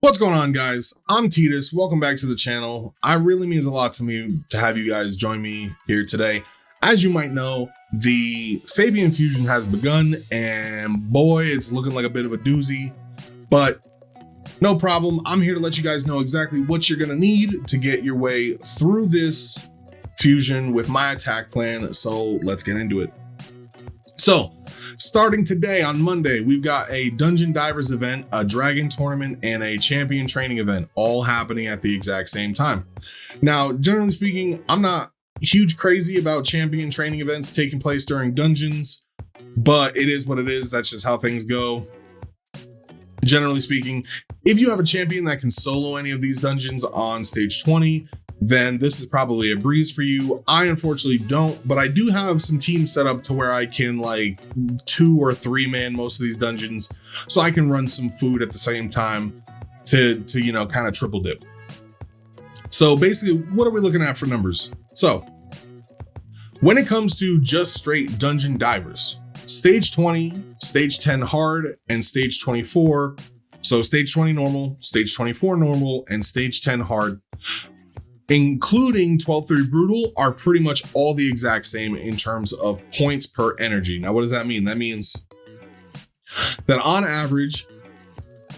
What's going on, guys? I'm Titus. Welcome back to the channel. It really means a lot to me to have you guys join me here today. As you might know, the Fabian fusion has begun, and boy, it's looking like a bit of a doozy, but no problem. I'm here to let you guys know exactly what you're going to need to get your way through this fusion with my attack plan. So let's get into it. So, starting today on Monday, we've got a Dungeon Divers event, a Dragon tournament, and a Champion training event, all happening at the exact same time. Now, generally speaking, I'm not huge crazy about Champion training events taking place during dungeons, but it is what it is. That's just how things go. Generally speaking, if you have a champion that can solo any of these dungeons on stage 20, then this is probably a breeze for you. I unfortunately don't, but I do have some teams set up to where I can like 2 or 3 man most of these dungeons, so I can run some food at the same time to you know, kind of triple dip. So basically, what are we looking at for numbers? So when it comes to just straight Dungeon Divers, stage 20, stage 10 hard, and stage 24. So stage 20 normal, stage 24 normal, and stage 10 hard, including 12-3 brutal, are pretty much all the exact same in terms of points per energy. Now, what does that mean? That means that on average,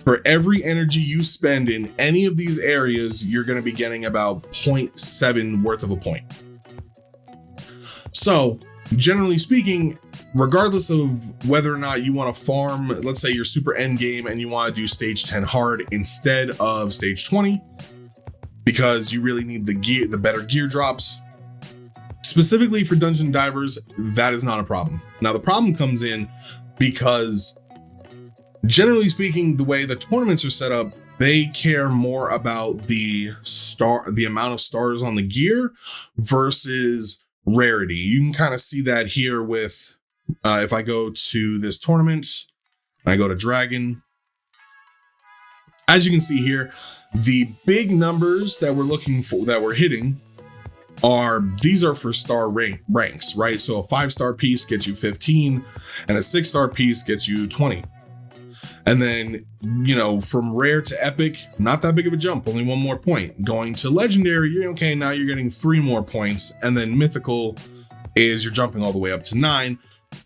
for every energy you spend in any of these areas, you're going to be getting about 0.7 worth of a point. So generally speaking, regardless of whether or not you want to farm, let's say you're super end game and you want to do stage 10 hard instead of stage 20, because you really need the better gear drops. Specifically for Dungeon Divers, that is not a problem. Now, the problem comes in because generally speaking, the way the tournaments are set up, they care more about the amount of stars on the gear versus rarity. You can kind of see that here with, if I go to this tournament, I go to Dragon. As you can see here, the big numbers that we're looking for, that we're hitting, these are for star ranks, right? So a 5-star piece gets you 15, and a 6-star piece gets you 20. And then, you know, from rare to epic, not that big of a jump, only 1 more point. Going to legendary, you're okay, now you're getting 3 more points. And then mythical is you're jumping all the way up to 9.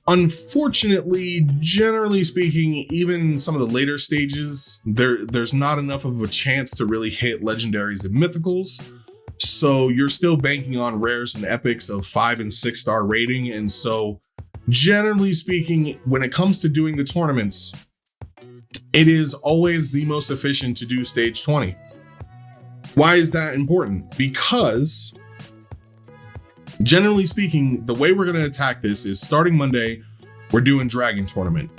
Unfortunately, generally speaking, even some of the later stages, there's not enough of a chance to really hit legendaries and mythicals. So you're still banking on rares and epics of 5 and 6-star rating. And so generally speaking, when it comes to doing the tournaments, it is always the most efficient to do stage 20. Why is that important? Because generally speaking, the way we're going to attack this is starting Monday, we're doing Dragon Tournament.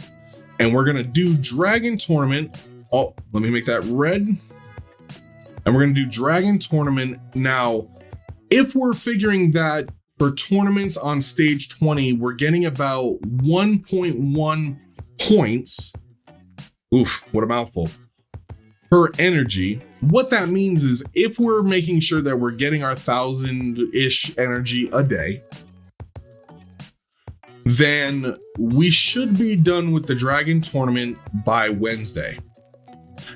And we're going to do Dragon Tournament. Oh, let me make that red. And we're going to do Dragon Tournament. Now, if we're figuring that for tournaments on stage 20, we're getting about 1.1 points. Oof, what a mouthful. Per energy. What that means is if we're making sure that we're getting our 1,000-ish energy a day, then we should be done with the Dragon Tournament by Wednesday.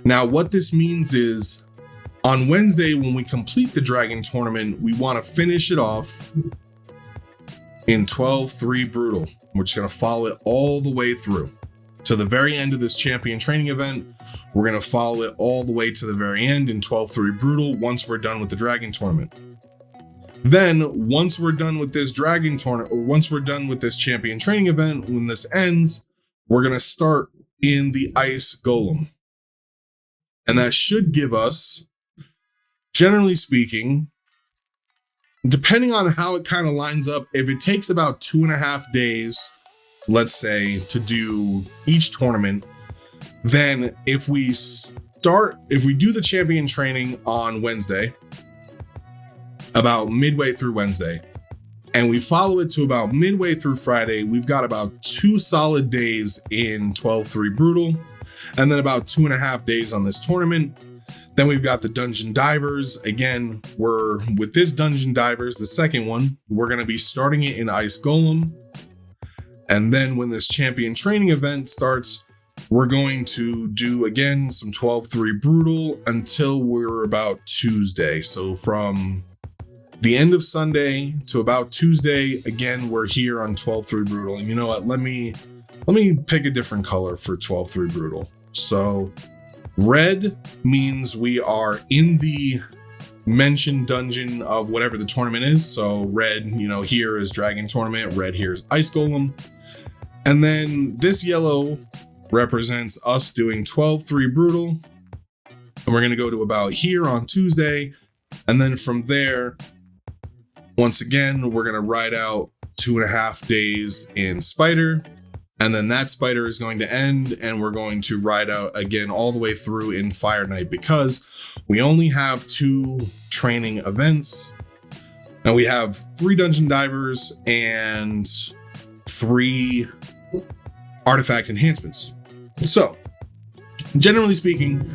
Now, what this means is on Wednesday, when we complete the Dragon Tournament, we want to finish it off in 12-3 brutal. We're just going to follow it all the way through to the very end of this champion training event. We're going to follow it all the way to the very end in 12-3 brutal once we're done with the Dragon Tournament. Then once we're done with this Dragon Tournament, or once we're done with this champion training event, when this ends, we're going to start in the Ice Golem. And that should give us, generally speaking, depending on how it kind of lines up, if it takes about 2.5 days, let's say, to do each tournament, then if we do the champion training on Wednesday, about midway through Wednesday, and we follow it to about midway through Friday, we've got about 2 solid days in 12-3 brutal, and then about 2.5 days on this tournament. Then we've got the Dungeon Divers. Again, with this Dungeon Divers, the second one, we're going to be starting it in Ice Golem. And then when this champion training event starts, we're going to do again some 12-3 brutal until we're about Tuesday. So from the end of Sunday to about Tuesday, again, we're here on 12-3 brutal. And you know what? Let me pick a different color for 12-3 brutal. So red means we are in the mentioned dungeon of whatever the tournament is. So red, here is Dragon Tournament. Red here is Ice Golem. And then this yellow represents us doing 12-3 brutal. And we're going to go to about here on Tuesday. And then from there, once again, we're going to ride out 2.5 days in Spider. And then that Spider is going to end, and we're going to ride out again all the way through in Fire Night, because we only have 2 training events. And we have 3 dungeon divers and 3 artifact enhancements. So, generally speaking,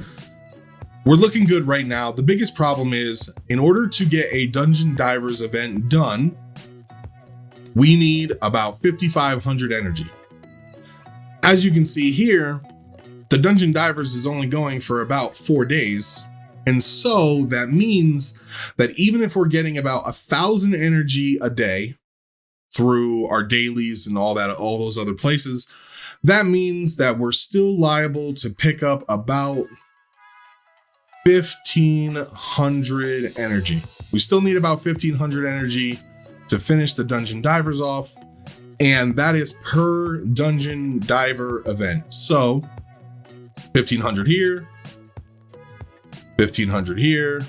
we're looking good right now. The biggest problem is, in order to get a dungeon divers event done, we need about 5,500 energy. As you can see here, the dungeon divers is only going for about 4 days. And so that means that even if we're getting about 1,000 energy a day through our dailies and all those other places, that means that we're still liable to pick up about 1,500 energy. We still need about 1,500 energy to finish the dungeon divers off. And that is per dungeon diver event. So 1,500 here, 1,500 here,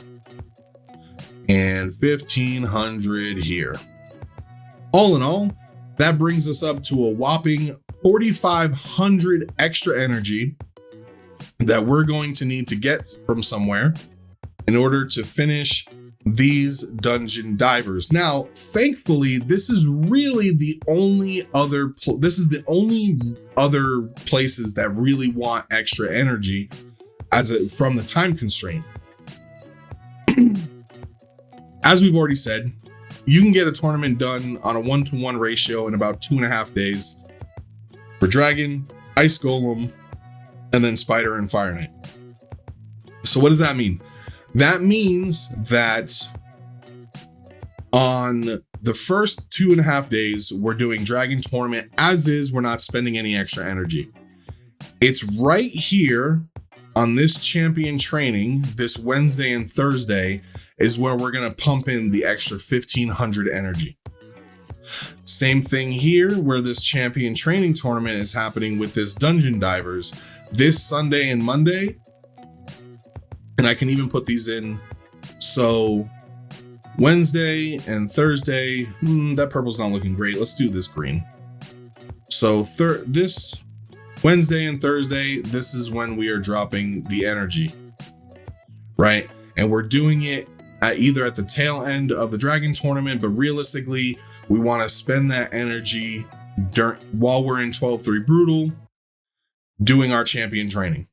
and 1,500 here. All in all, that brings us up to a whopping 4,500 extra energy that we're going to need to get from somewhere in order to finish these dungeon divers. Now, thankfully, this is really the only other places that really want extra energy from the time constraint. As we've already said, you can get a tournament done on a 1-to-1 ratio in about 2.5 days for Dragon, Ice Golem, and then Spider and Fire Knight. So what does that mean? That means that on the first 2.5 days, we're doing Dragon Tournament as is. We're not spending any extra energy. It's right here on this champion training, this Wednesday and Thursday, is where we're going to pump in the extra 1,500 energy. Same thing here, where this champion training tournament is happening with this dungeon divers this Sunday and Monday. And I can even put these in. So Wednesday and Thursday, that purple's not looking great. Let's do this green. So this Wednesday and Thursday, this is when we are dropping the energy, right? And we're doing it either at the tail end of the Dragon Tournament, but realistically, we want to spend that energy while we're in 12-3 Brutal, doing our champion training.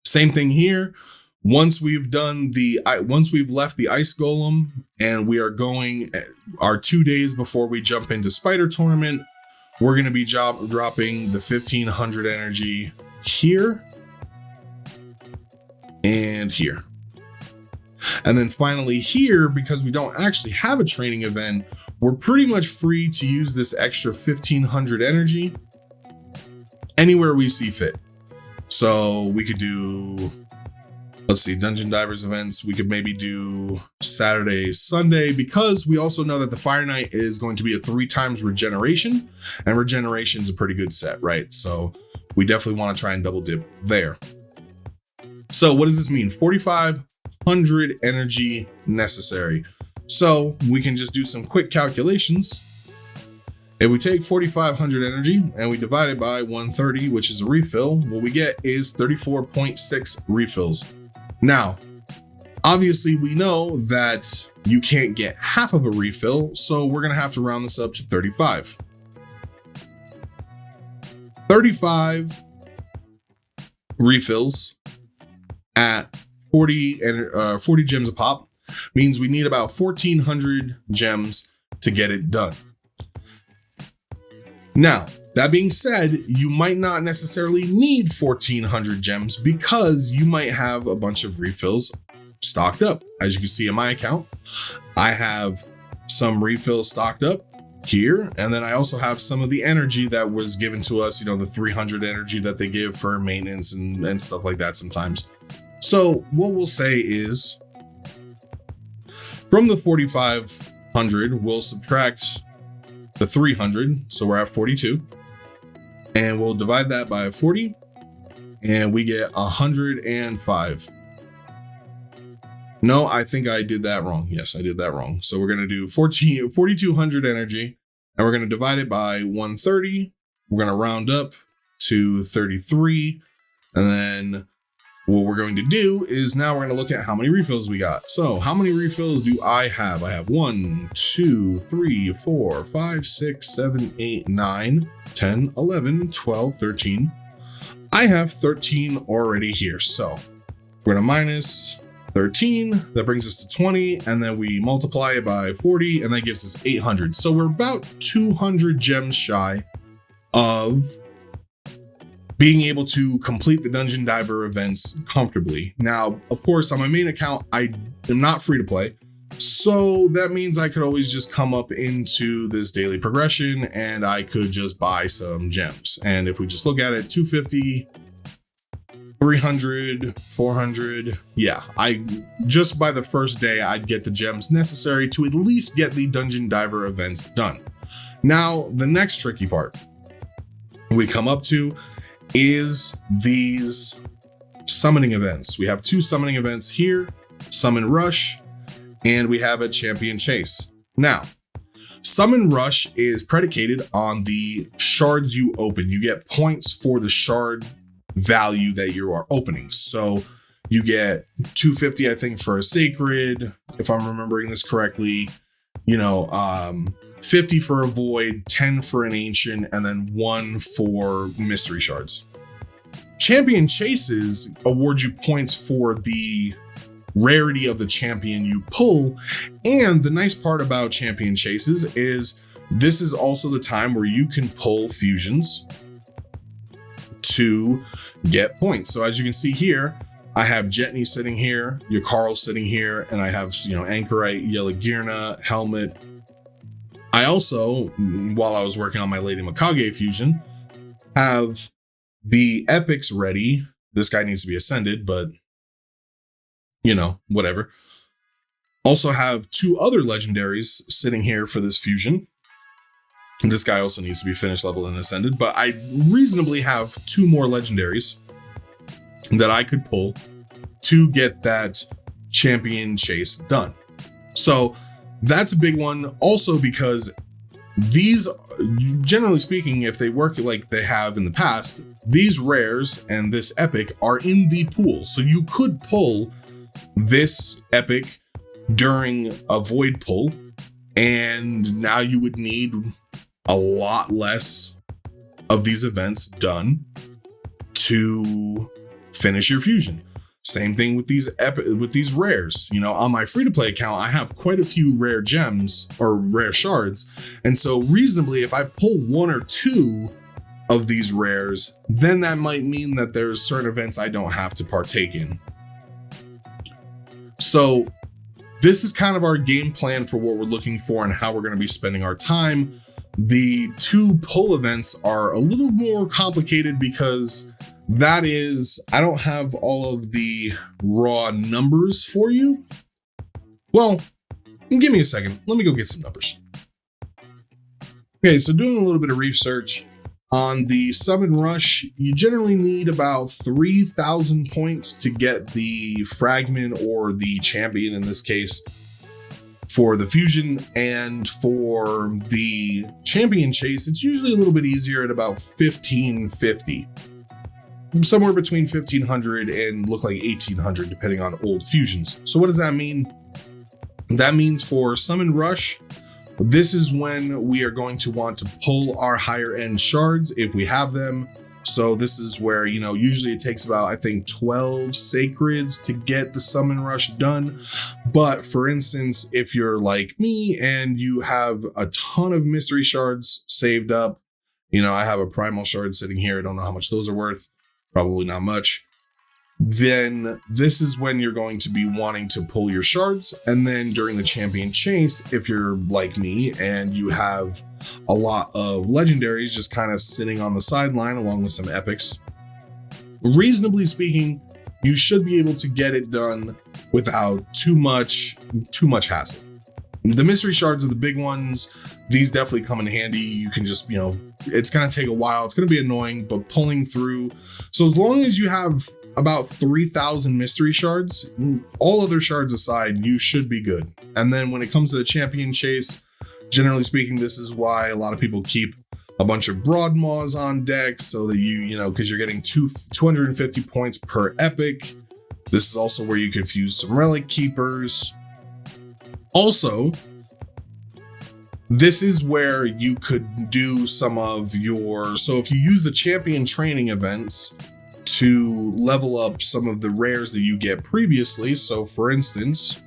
Same thing here. Once we've left the Ice Golem and we are going our 2 days before we jump into Spider Tournament, we're going to be dropping the 1,500 energy here and here. And then finally here, because we don't actually have a training event, we're pretty much free to use this extra 1,500 energy anywhere we see fit. So we could do, let's see, Dungeon Divers events. We could maybe do Saturday, Sunday, because we also know that the Fire Knight is going to be a 3 times regeneration, and regeneration is a pretty good set, right? So we definitely want to try and double dip there. So what does this mean? 4,500 energy necessary. So we can just do some quick calculations. If we take 4,500 energy and we divide it by 130, which is a refill, what we get is 34.6 refills. Now, obviously we know that you can't get half of a refill, so we're going to have to round this up to 35. 35 refills at 40 gems a pop means we need about 1,400 gems to get it done. Now, That being said, you might not necessarily need 1400 gems because you might have a bunch of refills stocked up. As you can see in my account, I have some refills stocked up here, and then I also have some of the energy that was given to us, you know, the 300 energy that they give for maintenance and stuff like that sometimes. So what we'll say is from the 4500, we'll subtract the 300, so we're at 42, and we'll divide that by 40, and we get 105. No, I think I did that wrong. Yes, I did that wrong. So we're going to do 4,200 energy, and we're going to divide it by 130. We're going to round up to 33. And then what we're going to do is now we're going to look at how many refills we got. So how many refills do I have? I have 1, 2, 3, 4, 5, 6, 7, 8, 9, 10, 11, 12, 13. I have 13 already here. So we're going to minus 13, that brings us to 20, and then we multiply it by 40, and that gives us 800. So we're about 200 gems shy of being able to complete the Dungeon Diver events comfortably. Now, of course, on my main account, I am not free to play, so that means I could always just come up into this daily progression and I could just buy some gems. And if we just look at it, 250, 300, 400. Yeah, I just by the first day, I'd get the gems necessary to at least get the Dungeon Diver events done. Now, the next tricky part we come up to is these summoning events. We have 2 summoning events here, Summon Rush, and we have a Champion Chase. Now, Summon Rush is predicated on the shards you open. You get points for the shard value that you are opening. So you get 250, I think, for a sacred, if I'm remembering this correctly, you know, 50 for a void, 10 for an ancient, and then 1 for mystery shards. Champion chases award you points for the rarity of the champion you pull. And the nice part about champion chases is this is also the time where you can pull fusions to get points. So as you can see here, I have Jetney sitting here, Yakarl sitting here, and I have, you know, Anchorite, Yelagirna, Helmet. I also, while I was working on my Lady Mikage fusion, have the epics ready. This guy needs to be ascended, but you know, whatever. Also have 2 other legendaries sitting here for this fusion. This guy also needs to be finished level and ascended, but I reasonably have 2 more legendaries that I could pull to get that champion chase done. So that's a big one. Also because these, generally speaking, if they work like they have in the past, these rares and this epic are in the pool. So you could pull this epic during a void pull, and now you would need a lot less of these events done to finish your fusion. Same thing with these rares. You know, on my free-to-play account, I have quite a few rare gems or rare shards. And so reasonably, if I pull 1 or 2 of these rares, then that might mean that there's certain events I don't have to partake in. So this is kind of our game plan for what we're looking for and how we're going to be spending our time. The 2 pull events are a little more complicated because that is, I don't have all of the raw numbers for you. Well, give me a second. Let me go get some numbers. Okay, so doing a little bit of research on the Summon Rush, you generally need about 3,000 points to get the fragment or the champion in this case for the fusion, and for the champion chase, it's usually a little bit easier at about 1,550. Somewhere between 1,500 and look like 1,800 depending on old fusions. So what does that mean? That means for Summon Rush, this is when we are going to want to pull our higher end shards if we have them. So this is where, you know, usually it takes about, I think, 12 sacreds to get the Summon Rush done. But for instance, if you're like me and you have a ton of mystery shards saved up, You know, I have a primal shard sitting here. I don't know how much those are worth. Probably not much. Then this is when you're going to be wanting to pull your shards. And then during the champion chase, if you're like me and you have a lot of legendaries just kind of sitting on the sideline along with some epics, reasonably speaking, you should be able to get it done without too much hassle. The mystery shards are the big ones. These definitely come in handy. You can just, you know, it's going to take a while. It's going to be annoying, but pulling through. So as long as you have about 3,000 mystery shards, all other shards aside, you should be good. And then when it comes to the champion chase, generally speaking, this is why a lot of people keep a bunch of broad maws on deck so that you know, because you're getting 250 points per epic. This is also where you could fuse some relic keepers. Also, this is where you could do some of your, so if you use the champion training events to level up some of the rares that you get previously. So for instance,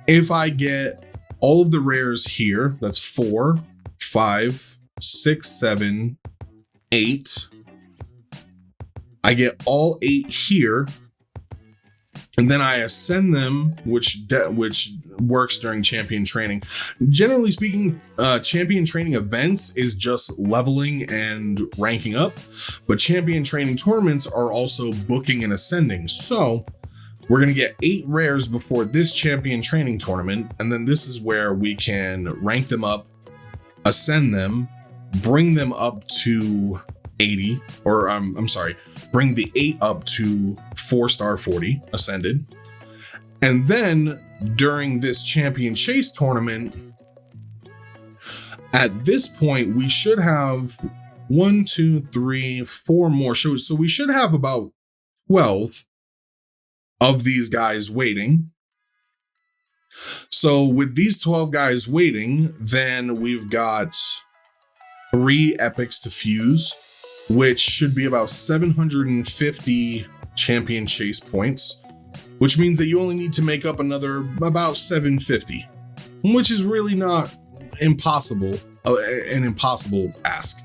if I get all of the rares here, that's 4, 5, 6, 7, 8. I get all 8 here, and then I ascend them, which works during champion training. Generally speaking, champion training events is just leveling and ranking up, but champion training tournaments are also booking and ascending. So we're going to get 8 rares before this champion training tournament, and then this is where we can rank them up, ascend them, bring them up to 80, or I'm sorry, bring the 8 up to 4-star 40 ascended. And then during this champion chase tournament, at this point, we should have 1, 2, 3, 4 more shows. So we should have about 12 of these guys waiting. So with these 12 guys waiting, then we've got 3 epics to fuse, which should be about 750 champion chase points, which means that you only need to make up another about 750, which is really not impossible, an impossible ask.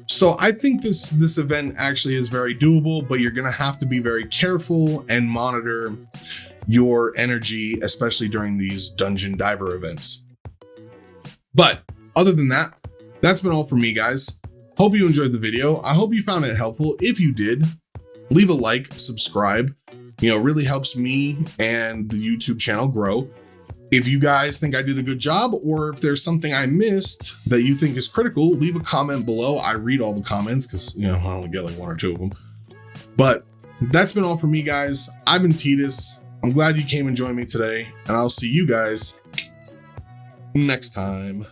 So I think this event actually is very doable, but you're going to have to be very careful and monitor your energy, especially during these dungeon diver events. But other than that, that's been all for me, guys. Hope you enjoyed the video. I hope you found it helpful. If you did, leave a like, subscribe. You know, it really helps me and the YouTube channel grow. If you guys think I did a good job, or if there's something I missed that you think is critical, leave a comment below. I read all the comments because, you know, I only get like 1 or 2 of them. But that's been all for me, guys. I've been Titus. I'm glad you came and joined me today, and I'll see you guys next time.